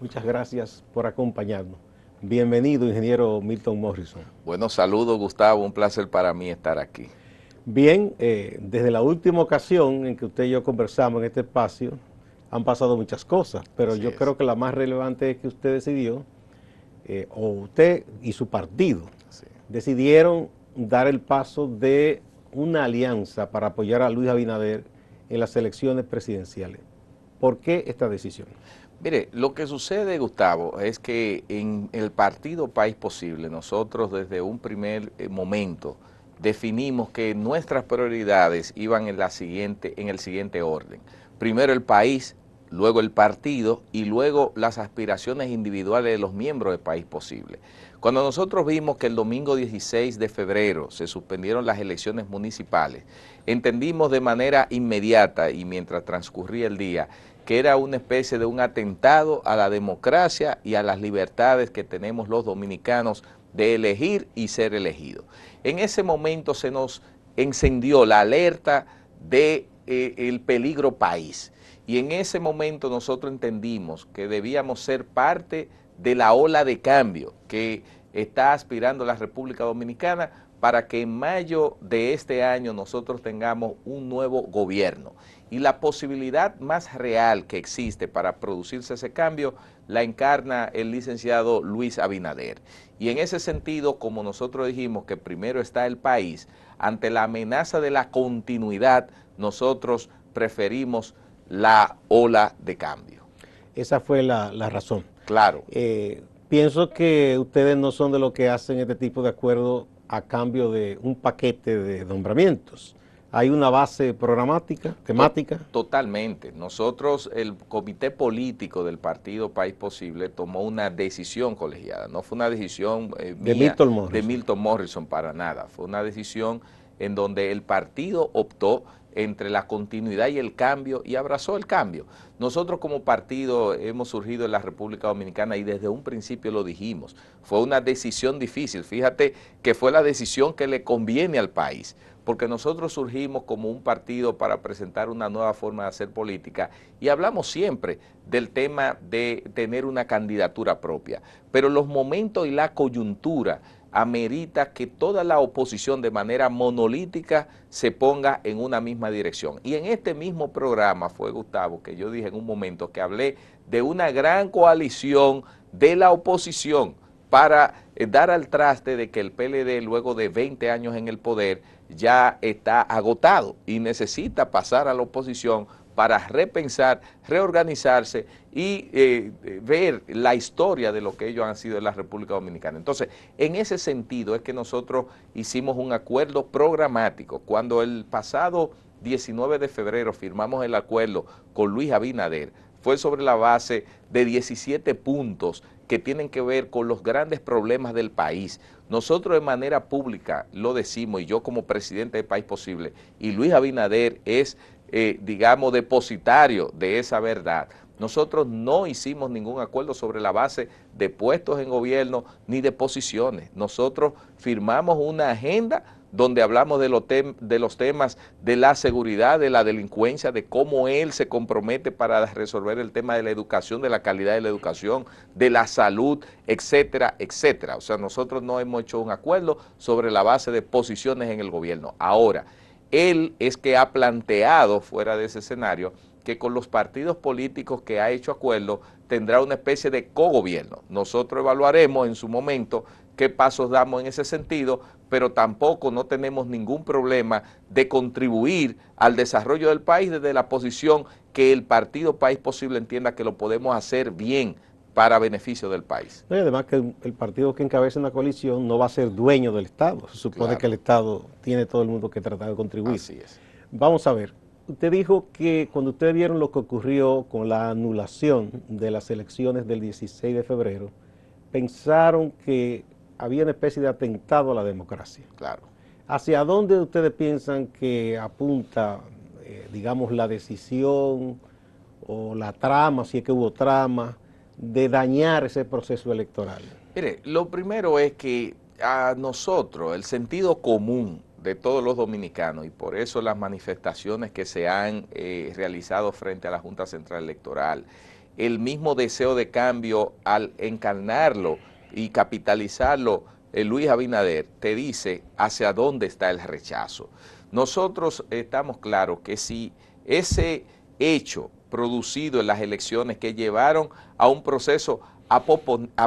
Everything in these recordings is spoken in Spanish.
muchas gracias por acompañarnos. Bienvenido, ingeniero Milton Morrison. Bueno, saludos Gustavo, un placer para mí estar aquí. Bien, desde la última ocasión en que usted y yo conversamos en este espacio, han pasado muchas cosas, pero Así yo es. creo que la más relevante es que usted decidió, o usted y su partido, Sí. decidieron dar el paso de una alianza para apoyar a Luis Abinader en las elecciones presidenciales. ¿Por qué esta decisión? Mire, lo que sucede, Gustavo, es que en el partido País Posible, nosotros desde un primer momento definimos que nuestras prioridades iban en el siguiente orden. Primero el país, luego el partido y luego las aspiraciones individuales de los miembros de País Posible. Cuando nosotros vimos que el domingo 16 de febrero se suspendieron las elecciones municipales, entendimos de manera inmediata y mientras transcurría el día que era una especie de un atentado a la democracia y a las libertades que tenemos los dominicanos de elegir y ser elegidos. En ese momento se nos encendió la alerta de el peligro país y en ese momento nosotros entendimos que debíamos ser parte de la ola de cambio que está aspirando la República Dominicana para que en mayo de este año nosotros tengamos un nuevo gobierno. Y la posibilidad más real que existe para producirse ese cambio la encarna el licenciado Luis Abinader. Y en ese sentido, como nosotros dijimos que primero está el país, ante la amenaza de la continuidad, nosotros preferimos la ola de cambio. Esa fue la razón. Claro. Pienso que ustedes no son de los que hacen este tipo de acuerdo a cambio de un paquete de nombramientos. Hay una base programática, temática. Totalmente. Nosotros, el comité político del partido País Posible tomó una decisión colegiada. No fue una decisión De mía, Milton Morrison. de Milton Morrison para nada. Fue una decisión en donde el partido optó entre la continuidad y el cambio y abrazó el cambio. Nosotros como partido hemos surgido en la República Dominicana y desde un principio lo dijimos. Fue una decisión difícil. Fíjate que fue la decisión que le conviene al país, porque nosotros surgimos como un partido para presentar una nueva forma de hacer política y hablamos siempre del tema de tener una candidatura propia, pero los momentos y la coyuntura amerita que toda la oposición de manera monolítica se ponga en una misma dirección. Y en este mismo programa fue, Gustavo, que yo dije en un momento que hablé de una gran coalición de la oposición para dar al traste de que el PLD, luego de 20 años en el poder, ya está agotado y necesita pasar a la oposición para repensar, reorganizarse y ver la historia de lo que ellos han sido en la República Dominicana. Entonces, en ese sentido es que nosotros hicimos un acuerdo programático. Cuando el pasado 19 de febrero firmamos el acuerdo con Luis Abinader, fue sobre la base de 17 puntos que tienen que ver con los grandes problemas del país. Nosotros de manera pública lo decimos, y yo como presidente de País Posible, y Luis Abinader es, digamos, depositario de esa verdad. Nosotros no hicimos ningún acuerdo sobre la base de puestos en gobierno ni de posiciones. Nosotros firmamos una agenda donde hablamos de los temas de la seguridad, de la delincuencia, de cómo él se compromete para resolver el tema de la educación, de la calidad de la educación, de la salud, etcétera, etcétera. O sea, nosotros no hemos hecho un acuerdo sobre la base de posiciones en el gobierno. Ahora, él es que ha planteado fuera de ese escenario que con los partidos políticos que ha hecho acuerdo tendrá una especie de cogobierno. Nosotros evaluaremos en su momento qué pasos damos en ese sentido, pero tampoco no tenemos ningún problema de contribuir al desarrollo del país desde la posición que el partido País Posible entienda que lo podemos hacer bien para beneficio del país. Y además que el partido que encabeza una coalición no va a ser dueño del Estado. Se supone Claro. que el Estado tiene todo el mundo que tratar de contribuir. Así es. Vamos a ver. Usted dijo que cuando ustedes vieron lo que ocurrió con la anulación de las elecciones del 16 de febrero, pensaron que había una especie de atentado a la democracia. Claro. ¿Hacia dónde ustedes piensan que apunta, digamos, la decisión o la trama, si es que hubo trama, de dañar ese proceso electoral? Mire, lo primero es que a nosotros el sentido común de todos los dominicanos y por eso las manifestaciones que se han realizado frente a la Junta Central Electoral el mismo deseo de cambio al encarnarlo y capitalizarlo, Luis Abinader te dice hacia dónde está el rechazo. Nosotros estamos claros que si ese hecho producido en las elecciones que llevaron a un proceso a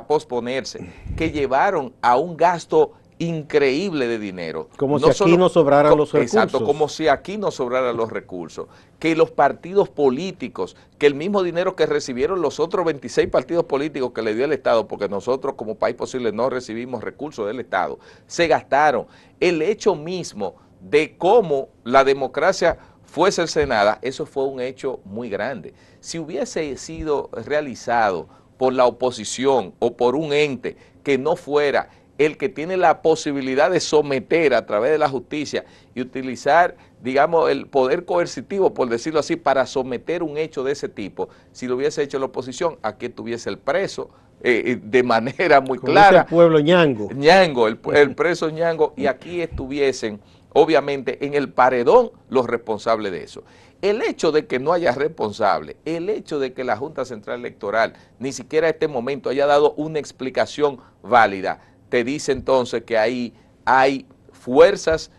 posponerse, que llevaron a un gasto increíble de dinero. Como si aquí no sobraran los recursos. Exacto, como si aquí no sobraran los recursos. Que los partidos políticos, que el mismo dinero que recibieron los otros 26 partidos políticos que le dio el Estado, porque nosotros como País Posible no recibimos recursos del Estado, se gastaron. El hecho mismo de cómo la democracia fue cercenada, eso fue un hecho muy grande. Si hubiese sido realizado por la oposición o por un ente que no fuera el que tiene la posibilidad de someter a través de la justicia y utilizar, digamos, el poder coercitivo, por decirlo así, para someter un hecho de ese tipo, si lo hubiese hecho la oposición, aquí estuviese el preso, de manera muy clara. El pueblo Ñango. Ñango, el preso Ñango, y aquí estuviesen, obviamente, en el paredón los responsables de eso. El hecho de que no haya responsable, el hecho de que la Junta Central Electoral ni siquiera a este momento haya dado una explicación válida, te dice entonces que ahí hay fuerzas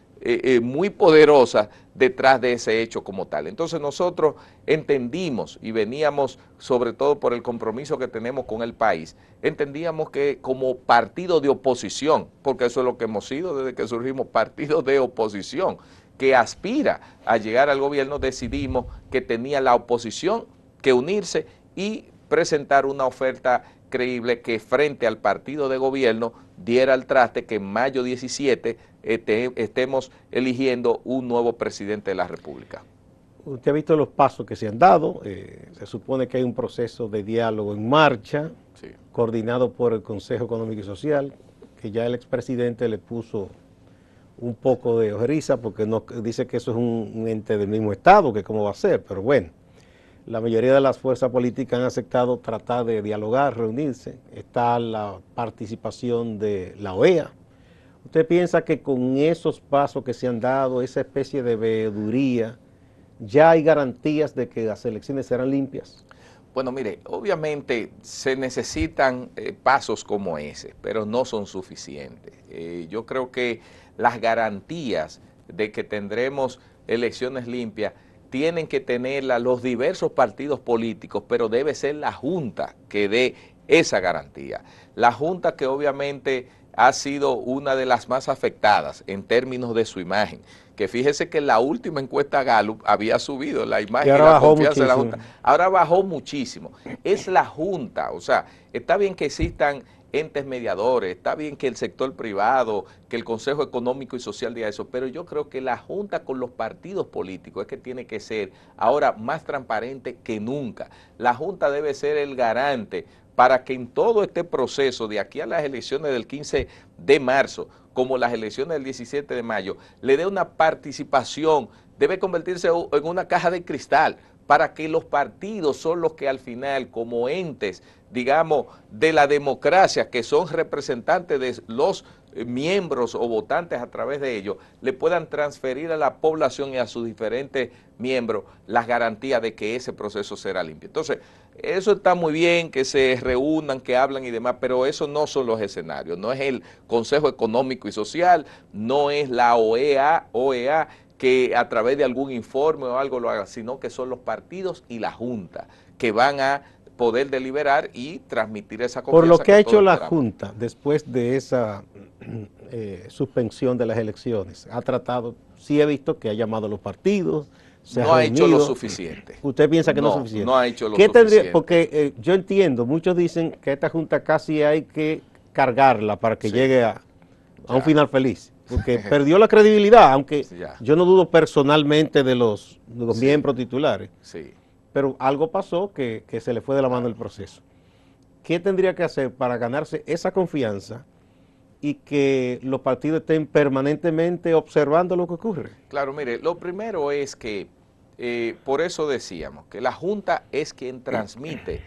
muy poderosas detrás de ese hecho como tal. Entonces nosotros entendimos y veníamos, sobre todo por el compromiso que tenemos con el país, entendíamos que como partido de oposición, porque eso es lo que hemos sido desde que surgimos, partido de oposición, que aspira a llegar al gobierno, decidimos que tenía la oposición que unirse y presentar una oferta creíble que frente al partido de gobierno diera el traste que en mayo 17 estemos eligiendo un nuevo presidente de la República. Usted ha visto los pasos que se han dado, se supone que hay un proceso de diálogo en marcha, sí, coordinado por el Consejo Económico y Social, que ya el expresidente le puso un poco de ojeriza porque no, dice que eso es un ente del mismo Estado, que cómo va a ser, pero bueno. La mayoría de las fuerzas políticas han aceptado tratar de dialogar, reunirse. Está la participación de la OEA. ¿Usted piensa que con esos pasos que se han dado, esa especie de veeduría, ya hay garantías de que las elecciones serán limpias? Bueno, mire, obviamente se necesitan pasos como ese, pero no son suficientes. Yo creo que las garantías de que tendremos elecciones limpias tienen que tenerla los diversos partidos políticos, pero debe ser la Junta que dé esa garantía. La Junta que obviamente ha sido una de las más afectadas en términos de su imagen, que fíjese que la última encuesta Gallup había subido la imagen y la confianza de la Junta. Ahora bajó muchísimo. Es la Junta, o sea, está bien que existan entes mediadores, está bien que el sector privado, que el Consejo Económico y Social diga eso, pero yo creo que la Junta con los partidos políticos es que tiene que ser ahora más transparente que nunca. La Junta debe ser el garante para que en todo este proceso, de aquí a las elecciones del 15 de marzo, como las elecciones del 17 de mayo, le dé una participación, debe convertirse en una caja de cristal, para que los partidos son los que al final, como entes, digamos, de la democracia, que son representantes de los miembros o votantes a través de ellos, le puedan transferir a la población y a sus diferentes miembros las garantías de que ese proceso será limpio. Entonces, eso está muy bien, que se reúnan, que hablan y demás, pero esos no son los escenarios. No es el Consejo Económico y Social, no es la OEA, que a través de algún informe o algo lo haga, sino que son los partidos y la Junta que van a poder deliberar y transmitir esa confianza. Por lo que ha hecho la Junta después de esa suspensión de las elecciones, ha tratado, sí he visto que ha llamado a los partidos, no ha hecho lo suficiente. ¿Usted piensa que no es suficiente? No ha hecho lo suficiente. Porque yo entiendo, muchos dicen que esta Junta casi hay que cargarla para que llegue a un final feliz. Porque perdió la credibilidad, aunque yo no dudo personalmente de los miembros titulares. Sí. Pero algo pasó que se le fue de la mano el proceso. ¿Qué tendría que hacer para ganarse esa confianza y que los partidos estén permanentemente observando lo que ocurre? Claro, mire, lo primero es que, por eso decíamos, que la Junta es quien transmite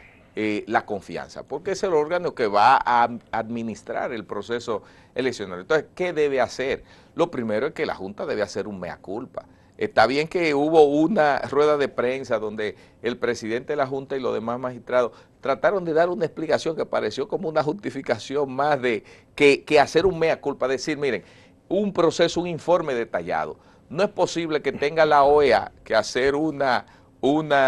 la confianza, porque es el órgano que va a administrar el proceso eleccionario. Entonces, ¿qué debe hacer? Lo primero es que la Junta debe hacer un mea culpa. Está bien que hubo una rueda de prensa donde el presidente de la Junta y los demás magistrados trataron de dar una explicación que pareció como una justificación más de que hacer un mea culpa, decir, miren, un proceso, un informe detallado. No es posible que tenga la OEA que hacer una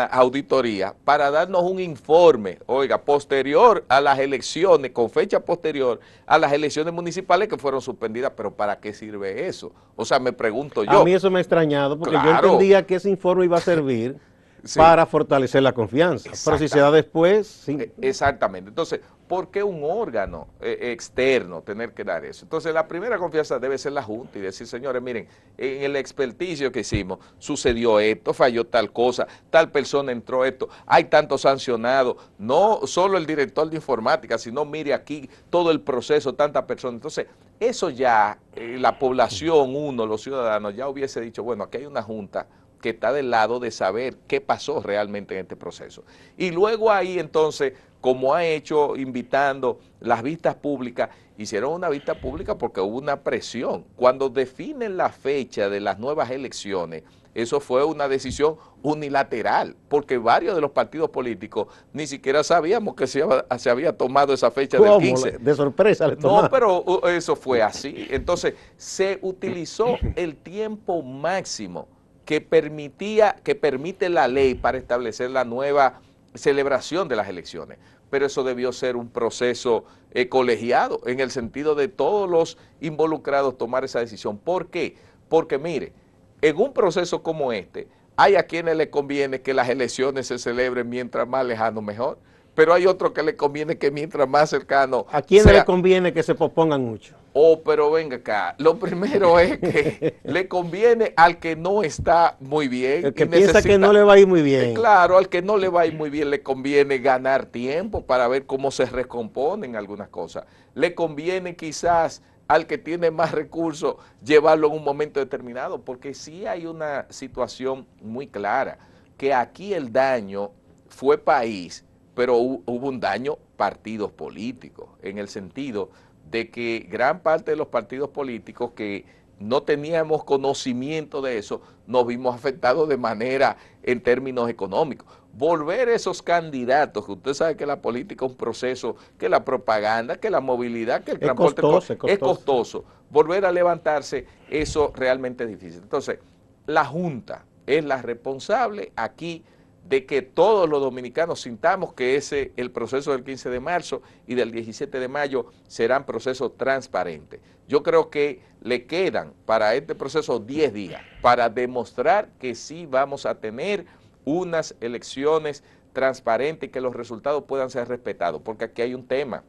auditoría para darnos un informe, oiga, posterior a las elecciones, con fecha posterior a las elecciones municipales que fueron suspendidas, pero ¿para qué sirve eso? O sea, me pregunto A yo. mí eso me ha extrañado porque yo Claro, entendía que ese informe iba a servir sí, para fortalecer la confianza, pero si se da exactamente. después, sí. Exactamente. Entonces, ¿por qué un órgano externo tener que dar eso? Entonces, la primera confianza debe ser la Junta y decir, señores, miren, en el experticio que hicimos sucedió esto, falló tal cosa, tal persona entró esto, hay tantos sancionados, no solo el director de informática, sino mire aquí todo el proceso, tantas personas. Entonces, eso ya la población, los ciudadanos, ya hubiese dicho, bueno, aquí hay una Junta que está del lado de saber qué pasó realmente en este proceso. Y luego ahí entonces, como ha hecho invitando las vistas públicas, hicieron una vista pública porque hubo una presión. Cuando definen la fecha de las nuevas elecciones, eso fue una decisión unilateral, porque varios de los partidos políticos ni siquiera sabíamos que se había tomado esa fecha del ¿Cómo? 15. De sorpresa le No, tomaron. pero eso fue así. Entonces, se utilizó el tiempo máximo que permite la ley para establecer la nueva celebración de las elecciones. Pero eso debió ser un proceso colegiado, en el sentido de todos los involucrados tomar esa decisión. ¿Por qué? Porque mire, en un proceso como este, hay a quienes les conviene que las elecciones se celebren mientras más lejano mejor, pero hay otros que les conviene que mientras más cercano ¿A quién le sea. conviene que se pospongan mucho? Oh, pero venga acá, lo primero es que le conviene al que no está muy bien El y que piensa que no necesita, le va a ir muy bien. claro, al que no le va a ir muy bien le conviene ganar tiempo para ver cómo se recomponen algunas cosas. Le conviene quizás al que tiene más recursos llevarlo en un momento determinado, porque sí hay una situación muy clara, que aquí el daño fue país, pero hubo un daño partidos políticos, en el sentido de que gran parte de los partidos políticos que no teníamos conocimiento de eso, nos vimos afectados de manera en términos económicos. Volver esos candidatos, que usted sabe que la política es un proceso, que la propaganda, que la movilidad, que el Es transporte, costoso, es es costoso. costoso. Volver a levantarse, eso realmente es difícil. Entonces, la Junta es la responsable aquí de que todos los dominicanos sintamos que el proceso del 15 de marzo y del 17 de mayo serán procesos transparentes. Yo creo que le quedan para este proceso 10 días para demostrar que sí vamos a tener unas elecciones transparentes y que los resultados puedan ser respetados, porque aquí hay un tema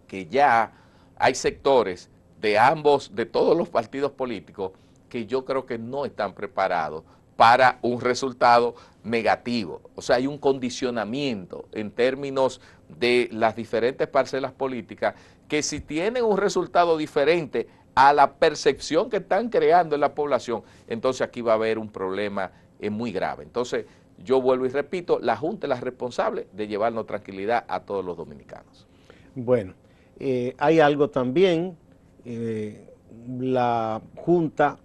que ya hay sectores de todos los partidos políticos que yo creo que no están preparados para un resultado negativo. O sea, hay un condicionamiento en términos de las diferentes parcelas políticas que si tienen un resultado diferente a la percepción que están creando en la población, entonces aquí va a haber un problema muy grave. Entonces, yo vuelvo y repito, la Junta es la responsable de llevarnos tranquilidad a todos los dominicanos. Bueno, hay algo también, la Junta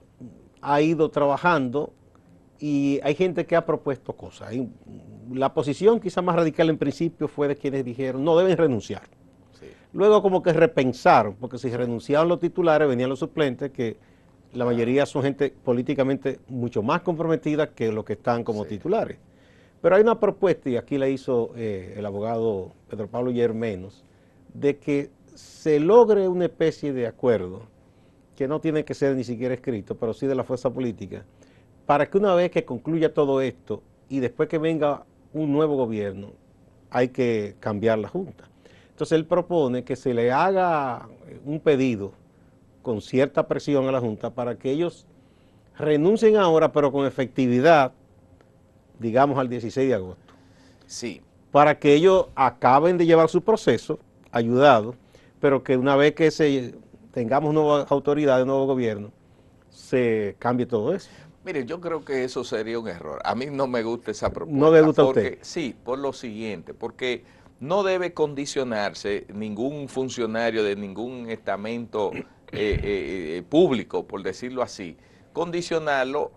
ha ido trabajando y hay gente que ha propuesto cosas. La posición quizá más radical en principio fue de quienes dijeron no deben renunciar. Sí. Luego como que repensaron, porque si renunciaban los titulares venían los suplentes, que la mayoría son gente políticamente mucho más comprometida que los que están como titulares. Pero hay una propuesta, y aquí la hizo el abogado Pedro Pablo Yermenos, de que se logre una especie de acuerdo, que no tiene que ser ni siquiera escrito, pero sí de la fuerza política, para que una vez que concluya todo esto y después que venga un nuevo gobierno, hay que cambiar la Junta. Entonces él propone que se le haga un pedido con cierta presión a la Junta para que ellos renuncien ahora, pero con efectividad, digamos al 16 de agosto. Sí. Para que ellos acaben de llevar su proceso, ayudados, pero que una vez que tengamos nuevas autoridades, nuevo gobierno, se cambie todo eso. Mire, yo creo que eso sería un error. A mí no me gusta esa ¿No le propuesta. gusta a Porque, usted? sí, por lo siguiente, porque no debe condicionarse ningún funcionario de ningún estamento público, por decirlo así, condicionarlo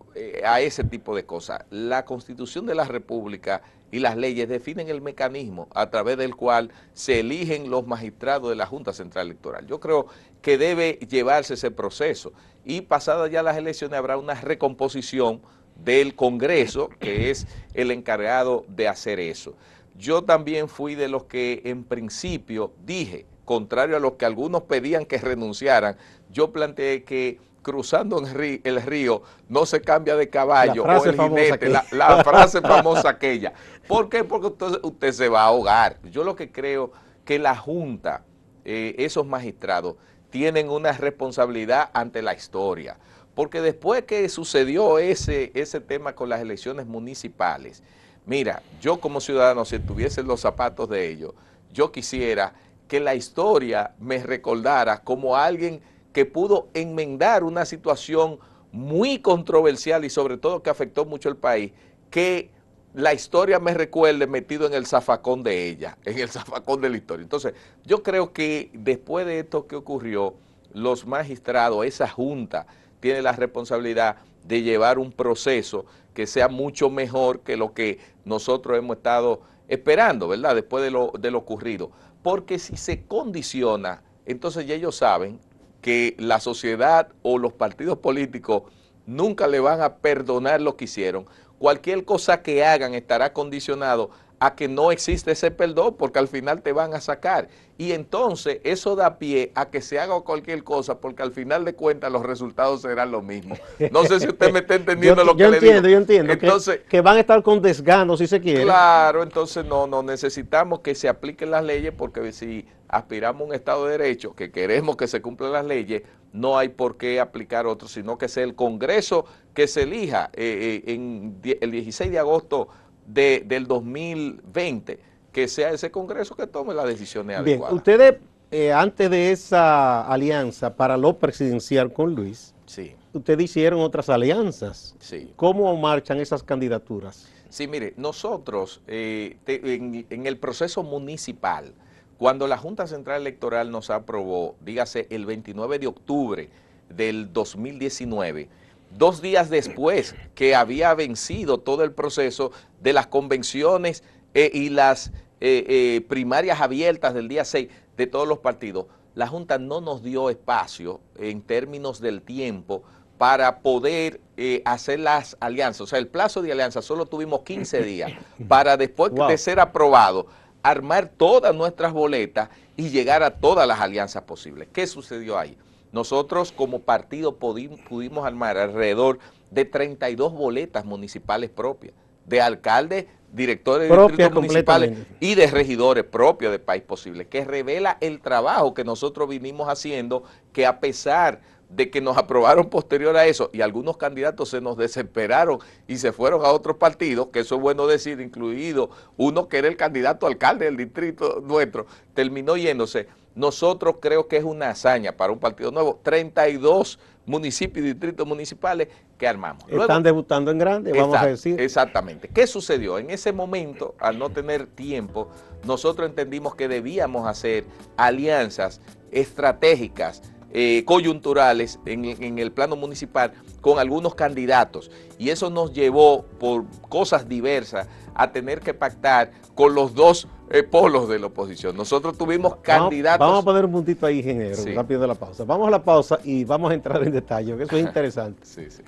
a ese tipo de cosas. La Constitución de la República y las leyes definen el mecanismo a través del cual se eligen los magistrados de la Junta Central Electoral. Yo creo que debe llevarse ese proceso y pasadas ya las elecciones habrá una recomposición del Congreso, que es el encargado de hacer eso. Yo también fui de los que en principio dije, contrario a los que algunos pedían que renunciaran, yo planteé que cruzando el río no se cambia de caballo o el jinete, la frase famosa aquella. ¿Por qué? Porque usted se va a ahogar. Yo lo que creo que la Junta, esos magistrados, tienen una responsabilidad ante la historia. Porque después que sucedió ese tema con las elecciones municipales, mira, yo como ciudadano, si tuviese los zapatos de ellos, yo quisiera que la historia me recordara como alguien que pudo enmendar una situación muy controversial y sobre todo que afectó mucho al país, que la historia me recuerde metido en el zafacón de ella, en el zafacón de la historia. Entonces, yo creo que después de esto que ocurrió, los magistrados, esa junta, tiene la responsabilidad de llevar un proceso que sea mucho mejor que lo que nosotros hemos estado esperando, ¿verdad? Después de lo ocurrido. Porque si se condiciona, entonces ya ellos saben que la sociedad o los partidos políticos nunca le van a perdonar lo que hicieron. Cualquier cosa que hagan estará condicionado a que no existe ese perdón, porque al final te van a sacar. Y entonces eso da pie a que se haga cualquier cosa, porque al final de cuentas los resultados serán los mismos. No sé si usted me está entendiendo lo que le digo. Yo entiendo, entonces, que van a estar con desgano si se quiere. Claro, entonces no necesitamos que se apliquen las leyes, porque si aspiramos a un Estado de Derecho, que queremos que se cumplan las leyes, no hay por qué aplicar otros, sino que sea el Congreso que se elija el 16 de agosto del 2020, que sea ese Congreso que tome las decisiones adecuadas. Bien, ustedes, antes de esa alianza para lo presidencial con Luis, sí, ustedes hicieron otras alianzas. Sí. ¿Cómo marchan esas candidaturas? Sí, mire, nosotros en el proceso municipal, cuando la Junta Central Electoral nos aprobó, dígase el 29 de octubre del 2019, 2 días después que había vencido todo el proceso de las convenciones y las primarias abiertas del día 6 de todos los partidos, la Junta no nos dio espacio en términos del tiempo para poder hacer las alianzas. O sea, el plazo de alianza solo tuvimos 15 días para después de ser aprobado, armar todas nuestras boletas y llegar a todas las alianzas posibles. ¿Qué sucedió ahí? Nosotros como partido pudimos armar alrededor de 32 boletas municipales propias, de alcaldes, directores de distritos municipales y de regidores propios de País Posible, que revela el trabajo que nosotros vinimos haciendo, que a pesar de que nos aprobaron posterior a eso y algunos candidatos se nos desesperaron y se fueron a otros partidos, que eso es bueno decir, incluido uno que era el candidato a alcalde del distrito nuestro, terminó yéndose. Nosotros creo que es una hazaña para un partido nuevo, 32 municipios y distritos municipales que armamos. Luego, están debutando en grande, vamos a decir. Exactamente. ¿Qué sucedió? En ese momento, al no tener tiempo, nosotros entendimos que debíamos hacer alianzas estratégicas, coyunturales en el plano municipal con algunos candidatos, y eso nos llevó por cosas diversas a tener que pactar con los dos polos de la oposición. Nosotros tuvimos candidatos. Vamos a poner un puntito ahí, ingeniero, sí, rápido de la pausa. Vamos a la pausa y vamos a entrar en detalle, que eso es interesante. Sí, sí.